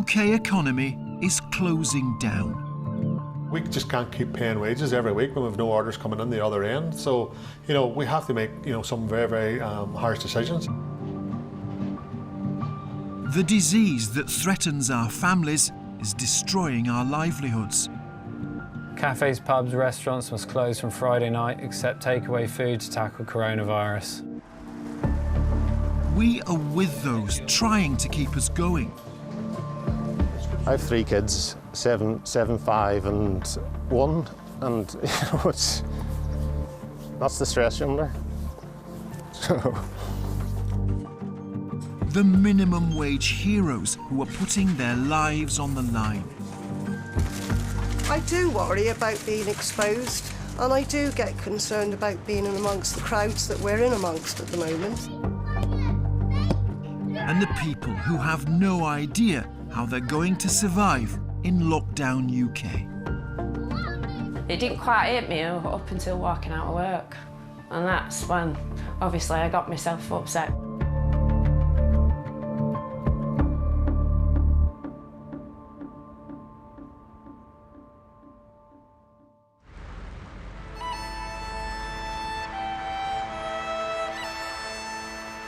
UK economy is closing down. We just can't keep paying wages every week when we've no orders coming in the other end. So, we have to make, some very, very harsh decisions. The disease that threatens our families is destroying our livelihoods. Cafes, pubs, restaurants must close from Friday night except takeaway food to tackle coronavirus. We are with those trying to keep us going. I have 3 kids, 7, 5 and 1, and that's the stress you're under. So. The minimum wage heroes who are putting their lives on the line. I do worry about being exposed, and I do get concerned about being in amongst the crowds that we're in amongst at the moment. And the people who have no idea how they're going to survive in Lockdown UK. It didn't quite hit me up until walking out of work, and that's when, obviously, I got myself upset.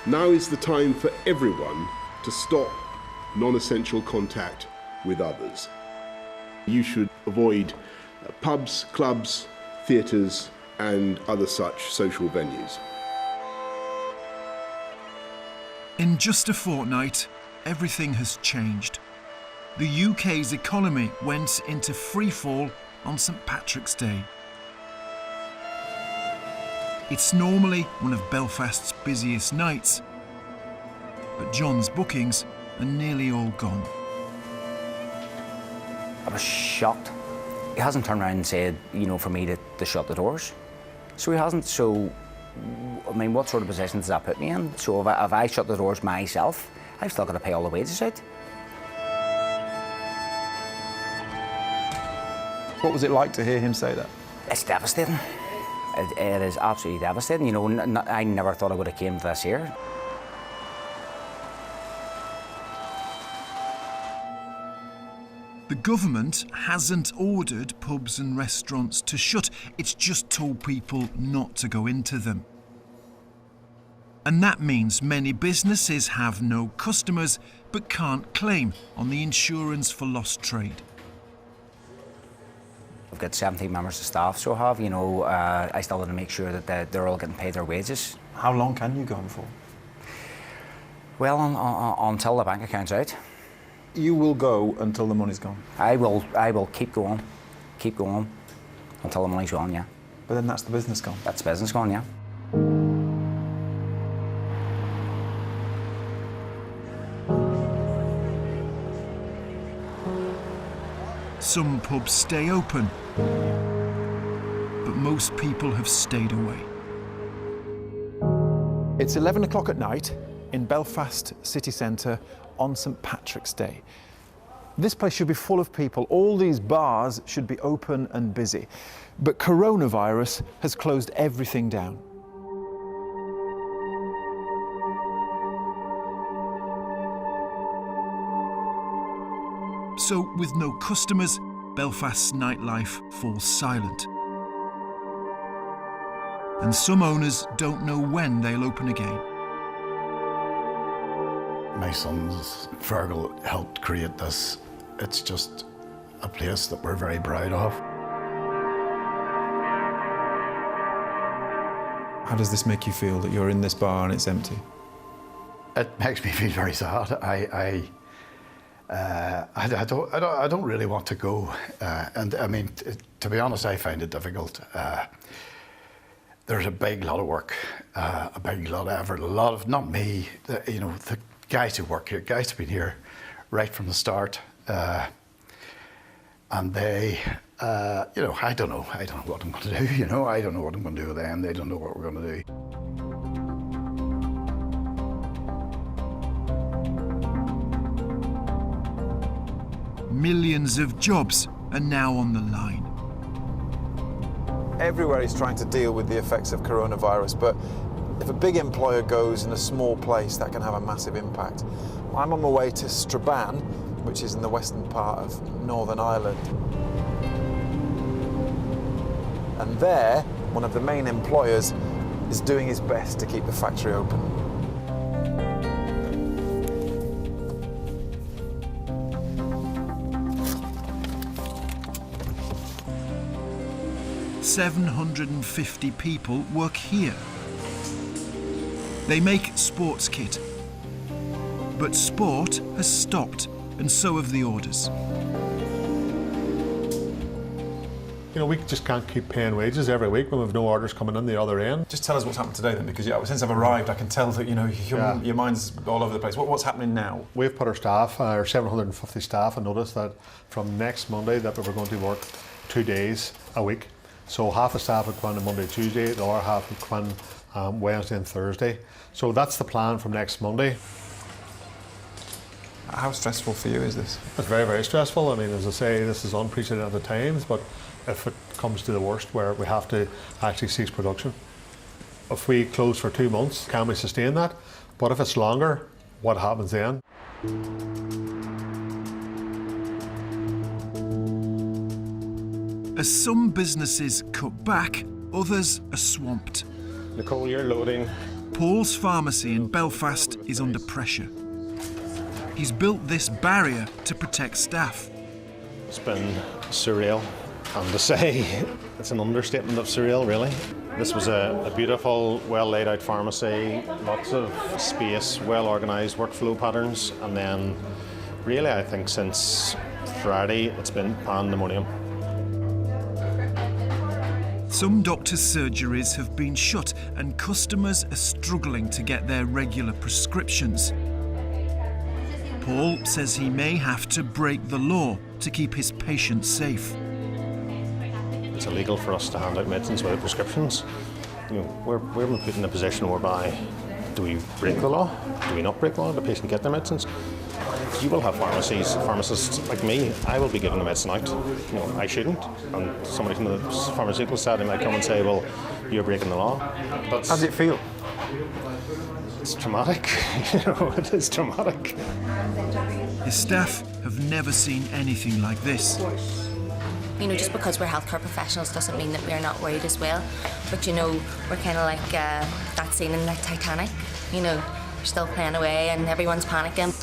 Now is the time for everyone to stop non-essential contact with others. You should avoid pubs, clubs, theatres and other such social venues. In just a fortnight, everything has changed. The UK's economy went into freefall on St Patrick's Day. It's normally one of Belfast's busiest nights, but John's bookings are nearly all gone. I was shocked. He hasn't turned around and said, for me to shut the doors. So he hasn't. So, I mean, what sort of position does that put me in? So if I shut the doors myself, I've still got to pay all the wages out. What was it like to hear him say that? It's devastating. It is absolutely devastating. I never thought I would have came to this here. The government hasn't ordered pubs and restaurants to shut. It's just told people not to go into them. And that means many businesses have no customers but can't claim on the insurance for lost trade. I've got 17 members of staff, so I have, I still have to make sure that they're all getting paid their wages. How long can you go on for? Well, until the bank account's out. You will go until the money's gone? I will keep going until the money's gone, yeah. But then that's the business gone? That's the business gone, yeah. Some pubs stay open, but most people have stayed away. It's 11 o'clock at night in Belfast city centre on St Patrick's Day. This place should be full of people. All these bars should be open and busy. But coronavirus has closed everything down. So, with no customers, Belfast's nightlife falls silent. And some owners don't know when they'll open again. My sons, Fergal, helped create this. It's just a place that we're very proud of. How does this make you feel that you're in this bar and it's empty? It makes me feel very sad. I don't really want to go, and I mean, to be honest, I find it difficult. There's a big lot of work, a big lot of effort, a lot of, not me, the guys who work here, guys who've been here right from the start, and they, I don't know what I'm going to do. I don't know what I'm going to do with them. They don't know what we're going to do. Millions of jobs are now on the line. Everywhere is trying to deal with the effects of coronavirus, but if a big employer goes in a small place, that can have a massive impact. I'm on my way to Strabane which is in the western part of Northern Ireland. And there, one of the main employers is doing his best to keep the factory open. "750 people work here. They make sports kit. But sport has stopped, and so have the orders. You know, we just can't keep paying wages every week when we've no orders coming in the other end. Just tell us what's happened today then, because since I've arrived I can tell that your mind's all over the place. What's happening now? We've put our 750 staff on notice that from next Monday that we're going to work 2 days a week. So half the staff would come in on Monday, Tuesday, the other half would come in Wednesday and Thursday. So that's the plan from next Monday. How stressful for you is this? It's very, very stressful. I mean, as I say, this is unprecedented at times, but if it comes to the worst where we have to actually cease production. If we close for 2 months, can we sustain that? But if it's longer, what happens then? As some businesses cut back, others are swamped. Nicole, you're loading. Paul's pharmacy in Belfast is under pressure. He's built this barrier to protect staff. It's been surreal, and to say it's an understatement of surreal, really. This was a beautiful, well laid out pharmacy, lots of space, well organised workflow patterns, and then really I think since Friday it's been pandemonium. Some doctors' surgeries have been shut and customers are struggling to get their regular prescriptions. Paul says he may have to break the law to keep his patients safe. It's illegal for us to hand out medicines without prescriptions. We're put in a position whereby do we break the law? Do we not break the law? The patient get their medicines? You will have pharmacists like me. I will be giving the medicine out. I shouldn't. And somebody from the pharmaceutical side might come and say, well, you're breaking the law. How does it feel? It's traumatic. It is traumatic. His staff have never seen anything like this. Just because we're healthcare professionals doesn't mean that we're not worried as well. But we're kind of like that scene in the Titanic. We're still playing away and everyone's panicking.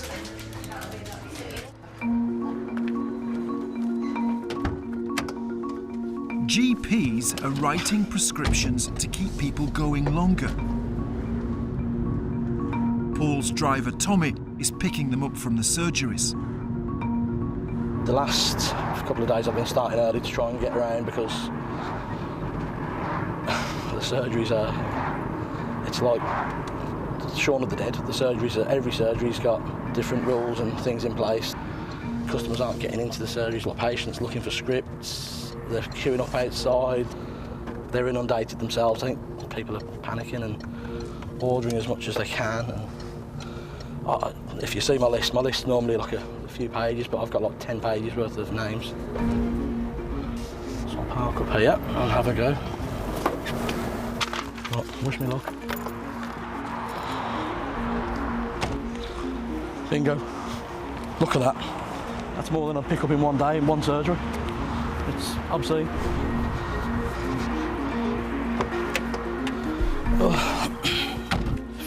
GPs are writing prescriptions to keep people going longer. Paul's driver Tommy is picking them up from the surgeries. The last couple of days I've been starting early to try and get around because the surgeries it's like Shaun of the Dead. Every surgery's got different rules and things in place. Customers aren't getting into the surgeries, like patients looking for scripts, they're queuing up outside, they're inundated themselves. I think people are panicking and ordering as much as they can. And if you see my list's normally like a few pages, but I've got like 10 pages worth of names. So I'll park up here and have a go. Right, wish me luck. Bingo. Look at that. That's more than I pick up in one day in one surgery. It's obscene.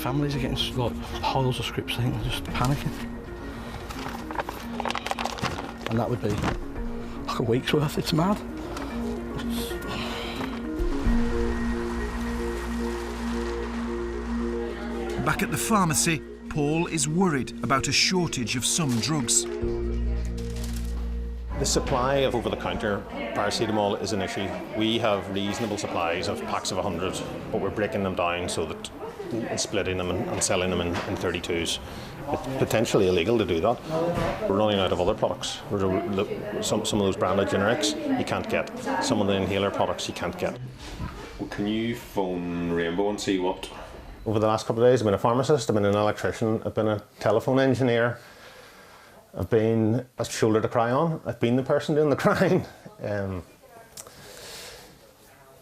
Families are getting like piles of scripts, I think, they're just panicking. And that would be like a week's worth, it's mad. Back at the pharmacy, Paul is worried about a shortage of some drugs. The supply of over-the-counter paracetamol is an issue. We have reasonable supplies of packs of 100, but we're breaking them down so that and splitting them and selling them in 32s. It's potentially illegal to do that. We're running out of other products. Some of those branded generics you can't get. Some of the inhaler products you can't get. Can you phone Rainbow and see what? Over the last couple of days I've been a pharmacist, I've been an electrician, I've been a telephone engineer, I've been a shoulder to cry on, I've been the person doing the crying.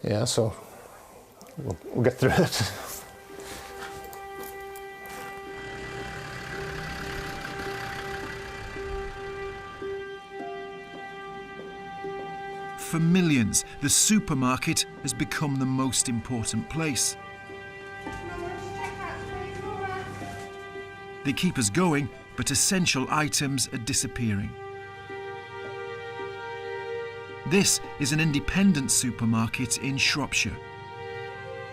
Yeah, so we'll get through it. for millions, the supermarket has become the most important place. They keep us going, but essential items are disappearing. This is an independent supermarket in Shropshire.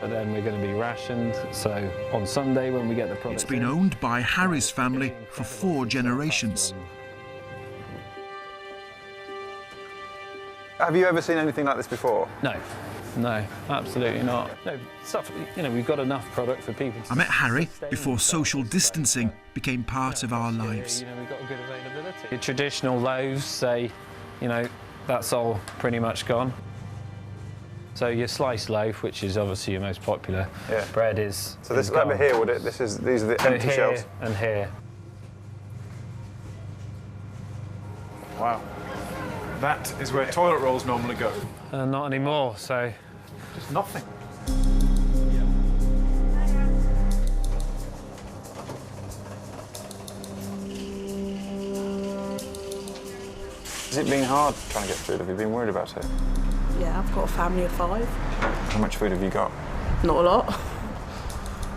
And then we're going to be rationed, so on Sunday when we get the products It's been owned by Harry's family for 4 generations. Have you ever seen anything like this before? No, absolutely not. No, stuff, we've got enough product for people to I met Harry sustain before social distancing became part of our lives. We've got good availability. The traditional loaves, say, that's all pretty much gone. So your sliced loaf, which is obviously your most popular bread, is. So this over here, would it? These are the empty shelves. And here. Wow. That is where toilet rolls normally go. Not anymore. So. Just nothing. Has it been hard trying to get food? Have you been worried about it? Yeah, I've got a family of 5. How much food have you got? Not a lot.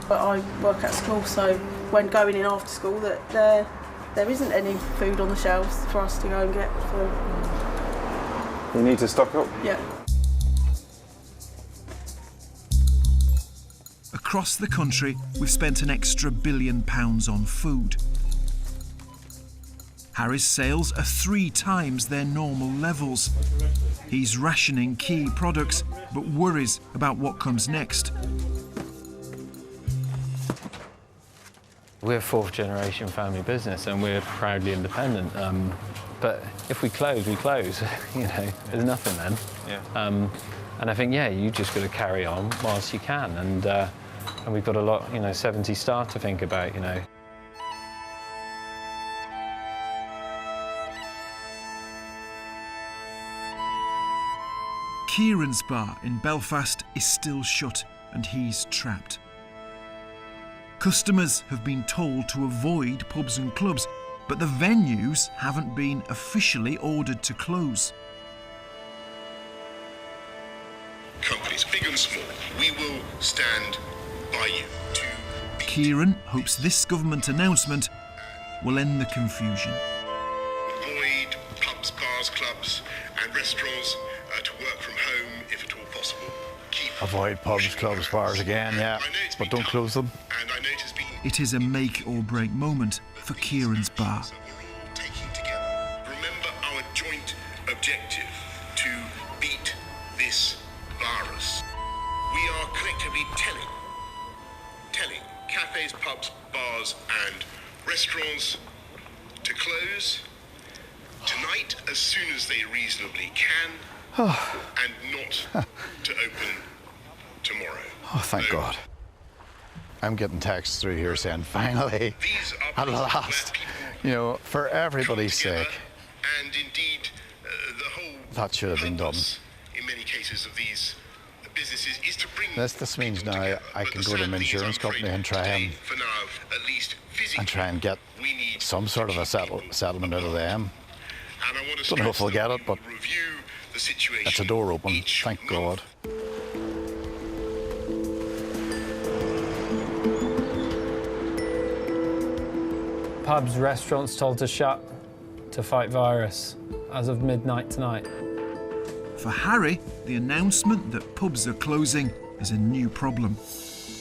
But I work at school, so when going in after school, there isn't any food on the shelves for us to go and get. So. You need to stock up? Yeah. Across the country, we've spent an extra £1 billion on food. Harry's sales are 3 times their normal levels. He's rationing key products, but worries about what comes next. We're a 4th generation family business and we're proudly independent. But if we close, we close. There's nothing then. Yeah. And I think, you just got to carry on whilst you can. And we've got a lot, 70 staff to think about, Kieran's bar in Belfast is still shut and he's trapped. Customers have been told to avoid pubs and clubs, but the venues haven't been officially ordered to close. Companies, big and small, we will stand by you. Kieran hopes this government announcement will end the confusion. Avoid pubs, bars, clubs and restaurants to work from home if at all possible. Avoid pubs, clubs, bars again, but don't close them. It is a make or break moment for Kieran's bar. Remember our joint objective to beat this virus. We are collectively telling cafes, pubs, bars and restaurants to close tonight as soon as they reasonably can and not to open tomorrow. Oh, thank God. I'm getting texts through here saying, finally, at last, for everybody's sake. And indeed, the whole that should have been done. In many cases of these businesses is to bring This means now I can go to an insurance company and try and get some sort of a settlement out of them. Don't know if I'll get it, but it's a door open, thank God. Pubs, restaurants told to shut to fight virus as of midnight tonight. For Harry, the announcement that pubs are closing is a new problem.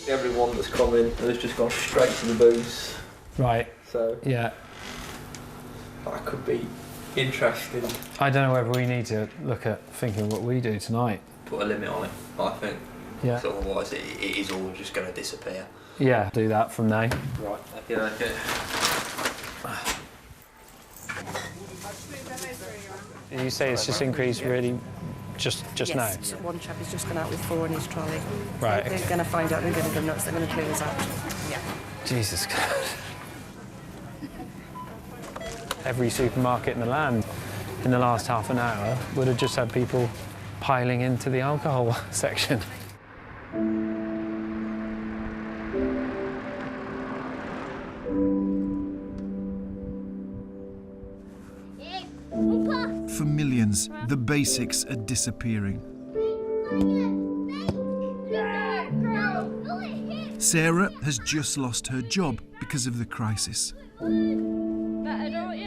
Everyone that's come in has just gone straight to the booze. Right. So yeah, that could be interesting. I don't know whether we need to look at thinking what we do tonight. Put a limit on it, I think. Yeah. So otherwise it is all just going to disappear. Yeah, do that from now. Right. Okay. You say it's just increased really just now? Yes, one chap has just gone out with 4 in his trolley. Right. They're going to find out, they're going to go nuts, they're going to clear us out. Yeah. Jesus God. Every supermarket in the land in the last half an hour would have just had people piling into the alcohol section. For millions millions, the basics are disappearing. Sarah has just lost her job because of the crisis.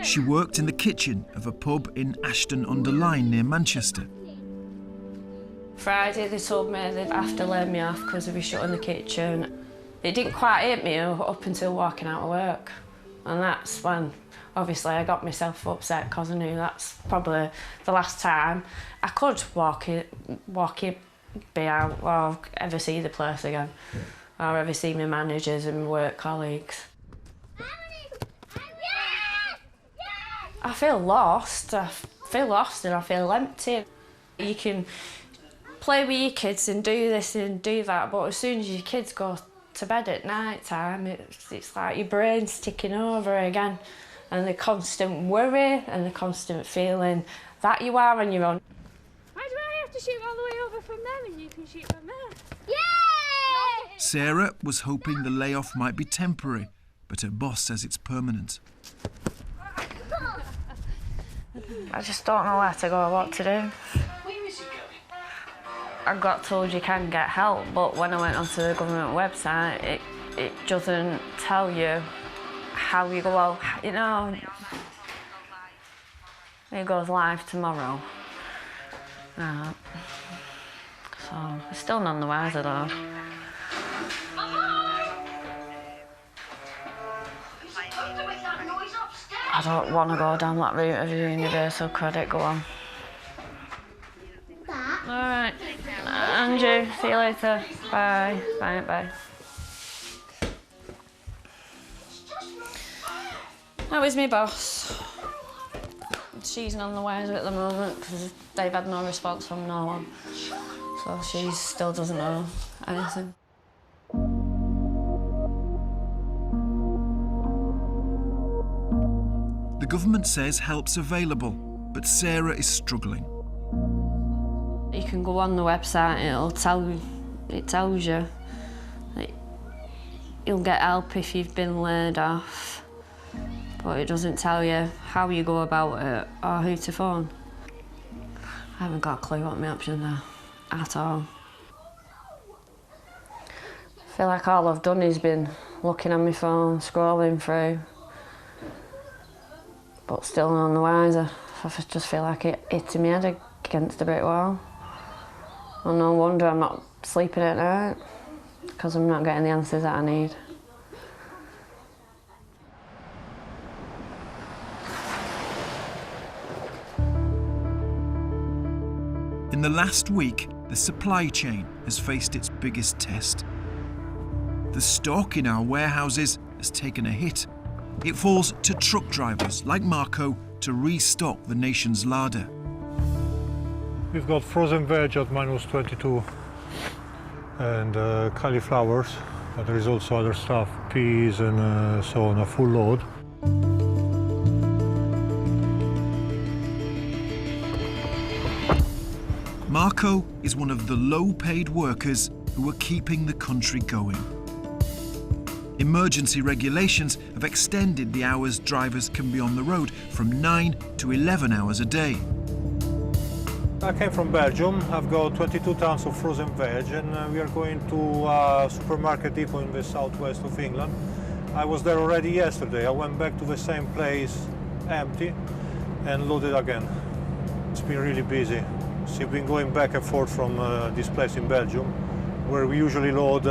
She worked in the kitchen of a pub in Ashton-under-Lyne near Manchester. Friday they told me they'd have to lay me off because they'd be shutting the kitchen. It didn't quite hit me up until walking out of work. And that's when, obviously, I got myself upset because I knew that's probably the last time I could be out or ever see the place again, or ever see my managers and work colleagues. I feel lost. I feel lost and I feel empty. You can play with your kids and do this and do that, but as soon as your kids go to bed at night time, it's like your brain's ticking over again, and the constant worry and the constant feeling that you are on your own. Why do I have to shoot all the way over from there and you can shoot from there? Yay! Sarah was hoping the layoff might be temporary, but her boss says it's permanent. I just don't know where to go or what to do. I got told you can get help, but when I went onto the government website, it doesn't tell you how you go out. You know, it goes live tomorrow. So I'm still none the wiser though. I don't want to go down that route of universal credit. Go on. All right. Andrew, see you later. Bye. Bye. Bye. That was my boss. She's none the wiser at the moment because they've had no response from no one. So she still doesn't know anything. The government says help's available, but Sarah is struggling. You can go on the website, it tells you that you'll get help if you've been laid off, but it doesn't tell you how you go about it or who to phone. I haven't got a clue what my options are at all. I feel like all I've done is been looking on my phone, scrolling through, but still none the wiser. I just feel like it hitting my head against a brick wall. And no wonder I'm not sleeping at night, because I'm not getting the answers that I need. In the last week, the supply chain has faced its biggest test. The stock in our warehouses has taken a hit. It falls to truck drivers like Marco to restock the nation's larder. We've got frozen veg at -22 and cauliflowers, but there is also other stuff, peas and so on, a full load. Marco is one of the low-paid workers who are keeping the country going. Emergency regulations have extended the hours drivers can be on the road from 9 to 11 hours a day. I came from Belgium. I've got 22 tons of frozen veg and we are going to a supermarket depot in the southwest of England. I was there already yesterday. I went back to the same place empty and loaded again. It's been really busy. So we've been going back and forth from this place in Belgium where we usually load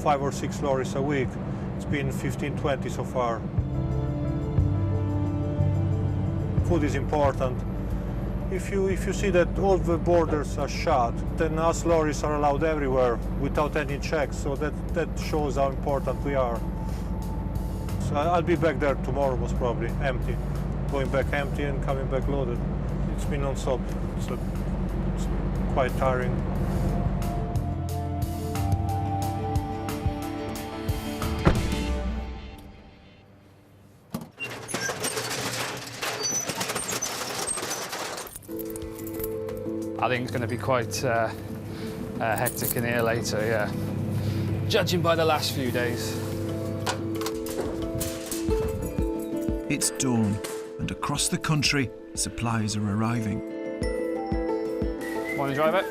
5 or 6 lorries a week. It's been 15-20 so far. Food is important. If you see that all the borders are shut, then us lorries are allowed everywhere without any checks, so that shows how important we are. So I'll be back there tomorrow most probably, empty. Going back empty and coming back loaded. It's been non-stop, so it's quite tiring. I think it's going to be quite hectic in here later, yeah. Judging by the last few days. It's dawn, and across the country, supplies are arriving. Morning, driver.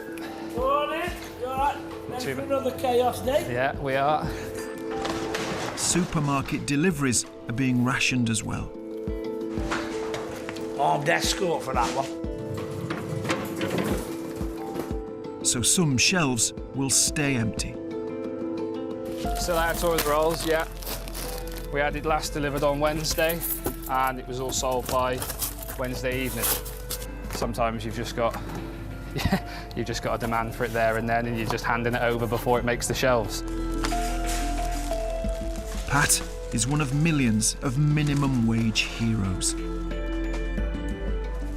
Morning. You all right? Ready for another chaos day? Yeah, we are. Supermarket deliveries are being rationed as well. Oh, death score for that one. So some shelves will stay empty. Still out of toilet rolls, yeah. We had it last delivered on Wednesday, and it was all sold by Wednesday evening. Sometimes you've just got a demand for it there and then, and you're just handing it over before it makes the shelves. Pat is one of millions of minimum wage heroes.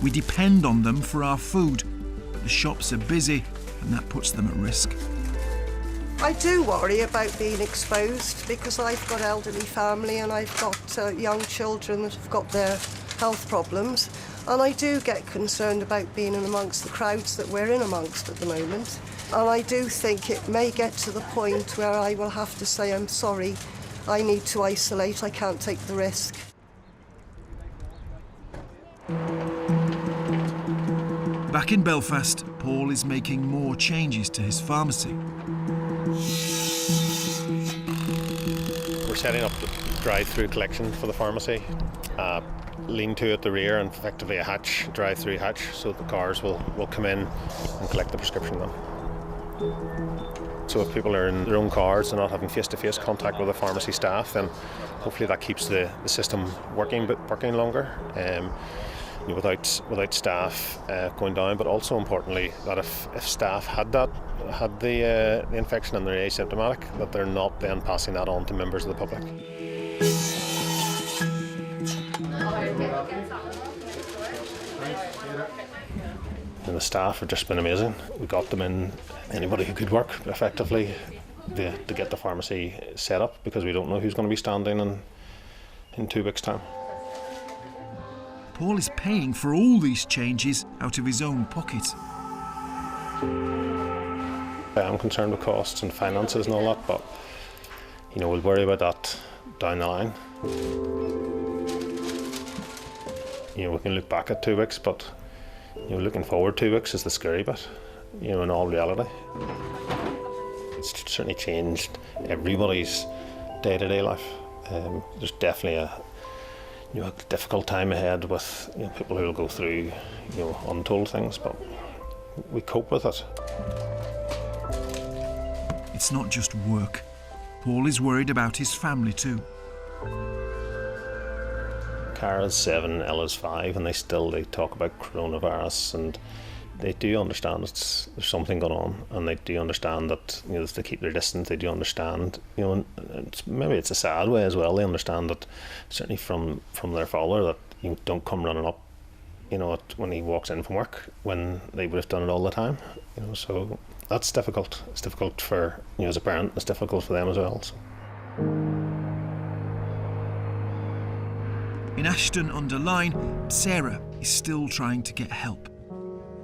We depend on them for our food, but the shops are busy and that puts them at risk. I do worry about being exposed because I've got elderly family and I've got young children that have got their health problems, and I do get concerned about being in amongst the crowds that we're in amongst at the moment. And I do think it may get to the point where I will have to say, I'm sorry, I need to isolate, I can't take the risk. Back in Belfast, Paul is making more changes to his pharmacy. We're setting up the drive-through collection for the pharmacy. Lean-to at the rear and effectively a hatch, drive-through hatch, so the cars will come in and collect the prescription then. So if people are in their own cars and not having face-to-face contact with the pharmacy staff, then hopefully that keeps the system working longer. Without staff going down, but also importantly that if staff had the infection and they're asymptomatic, that they're not then passing that on to members of the public. And the staff have just been amazing. We got them in, anybody who could work effectively to get the pharmacy set up, because we don't know who's going to be standing in 2 weeks' time. Paul is paying for all these changes out of his own pocket. I am concerned with costs and finances and all that, but we'll worry about that down the line. We can look back at 2 weeks, but looking forward 2 weeks is the scary bit. In all reality, it's certainly changed everybody's day-to-day life. There's definitely a difficult time ahead with people who will go through untold things, but we cope with it. It's not just work. Paul is worried about his family too. Cara's 7, Ella's 5, and they talk about coronavirus, and they do understand there's something going on, and they do understand that to keep their distance. They do understand, and maybe it's a sad way as well. They understand that certainly from their father that you don't come running up, when he walks in from work, when they would have done it all the time. So that's difficult. It's difficult for as a parent. It's difficult for them as well. So. In Ashton-under-Lyne, Sarah is still trying to get help.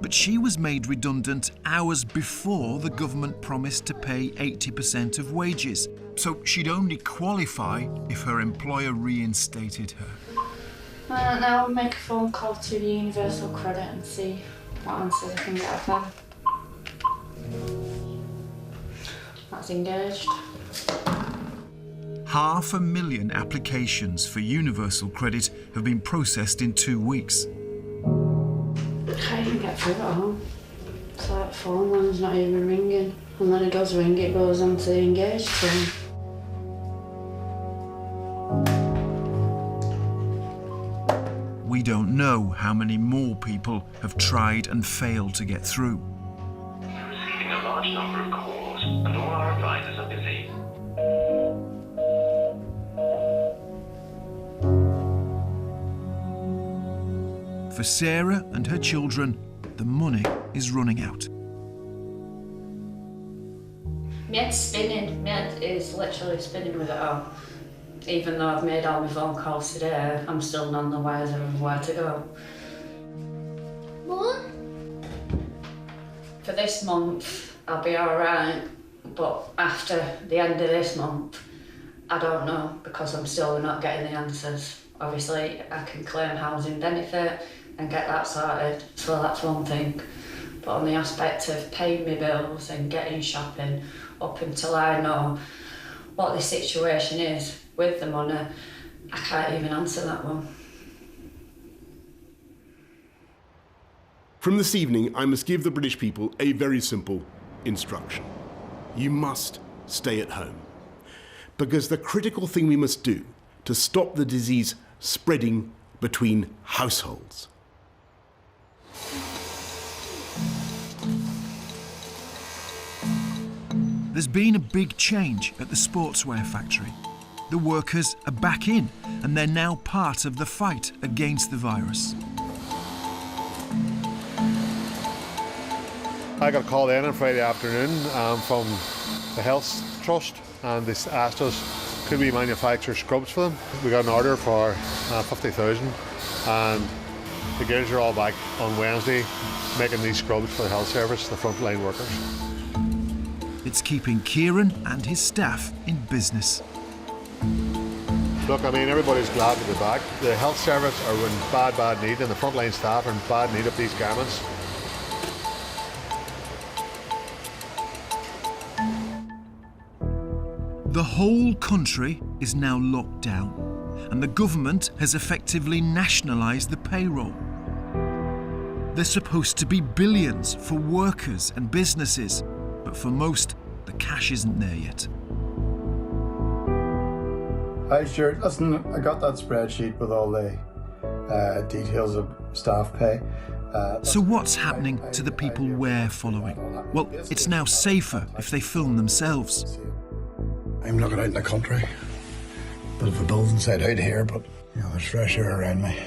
But she was made redundant hours before the government promised to pay 80% of wages. So she'd only qualify if her employer reinstated her. Now I'll make a phone call to the Universal Credit and see what answers I can get of them. That's engaged. 500,000 applications for Universal Credit have been processed in 2 weeks. I can't even get through at home. It's like the phone line's not even ringing. And then it does ring, it goes on to the engaged phone. We don't know how many more people have tried and failed to get through. We're receiving a large number of calls, and all our advisors are busy. For Sarah and her children, the money is running out. My head's spinning. My head is literally spinning with it all. Even though I've made all my phone calls today, I'm still none the wiser of where to go. Mum? For this month, I'll be alright, but after the end of this month, I don't know, because I'm still not getting the answers. Obviously, I can claim housing benefit and get that sorted, so that's one thing. But on the aspect of paying my bills and getting shopping, up until I know what the situation is with the money, I can't even answer that one. From this evening, I must give the British people a very simple instruction. You must stay at home. Because the critical thing we must do to stop the disease spreading between households. There's been a big change at the sportswear factory. The workers are back in, and they're now part of the fight against the virus. I got a call in on Friday afternoon from the Health Trust, and they asked us, could we manufacture scrubs for them? We got an order for 50,000, and the girls are all back on Wednesday making these scrubs for the health service, the frontline workers. It's keeping Kieran and his staff in business. Look, I mean, everybody's glad to be back. The health service are in bad need, and the frontline staff are in bad need of these garments. The whole country is now locked down, and the government has effectively nationalised the payroll. There's supposed to be billions for workers and businesses, but for most, the cash isn't there yet. Hi, Stuart. Listen, I got that spreadsheet with all the details of staff pay. So what's happening to the people we're following? Well, it's now safer if they film themselves. I'm looking out in the country. Bit of a building inside out here, but you know, there's fresh air around me.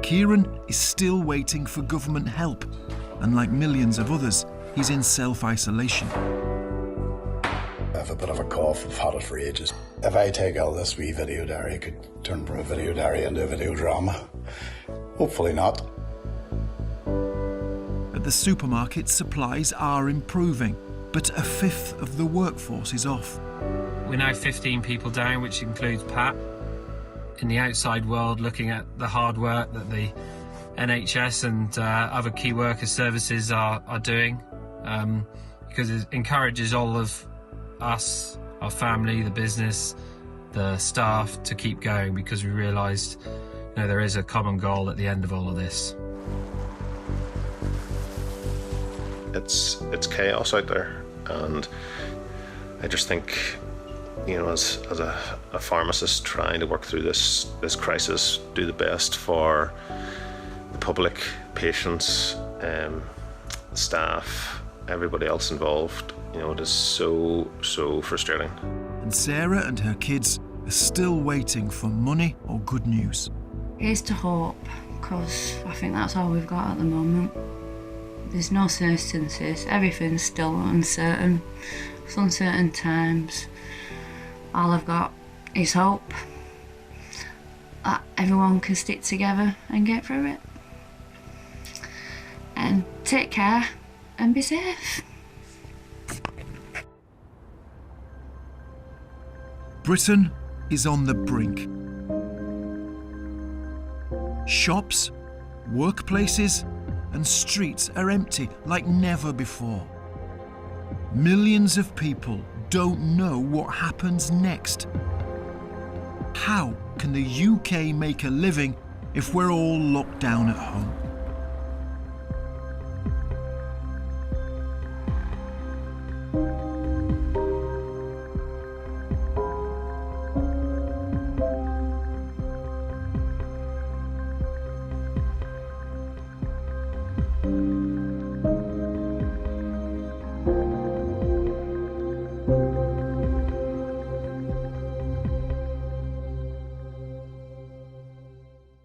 Kieran is still waiting for government help, and like millions of others, he's in self-isolation. I have a bit of a cough. I've had it for ages. If I take all this wee video diary, it could turn from a video diary into a video drama. Hopefully not. At the supermarket, supplies are improving, but a fifth of the workforce is off. We're now 15 people down, which includes Pat. In the outside world, looking at the hard work that the NHS and other key worker services are doing, because it encourages all of us, our family, the business, the staff to keep going, because we realised, you know, there is a common goal at the end of all of this. It's chaos out there, and I just think, you know, as a pharmacist trying to work through this crisis, do the best for the public, patients, staff, everybody else involved. You know, it is so frustrating. And Sarah and her kids are still waiting for money or good news. Here's to hope, because I think that's all we've got at the moment. There's no certainties, everything's still uncertain. It's uncertain times. All I've got is hope that everyone can stick together and get through it. And take care and be safe. Britain is on the brink. Shops, workplaces, and streets are empty like never before. Millions of people don't know what happens next. How can the UK make a living if we're all locked down at home?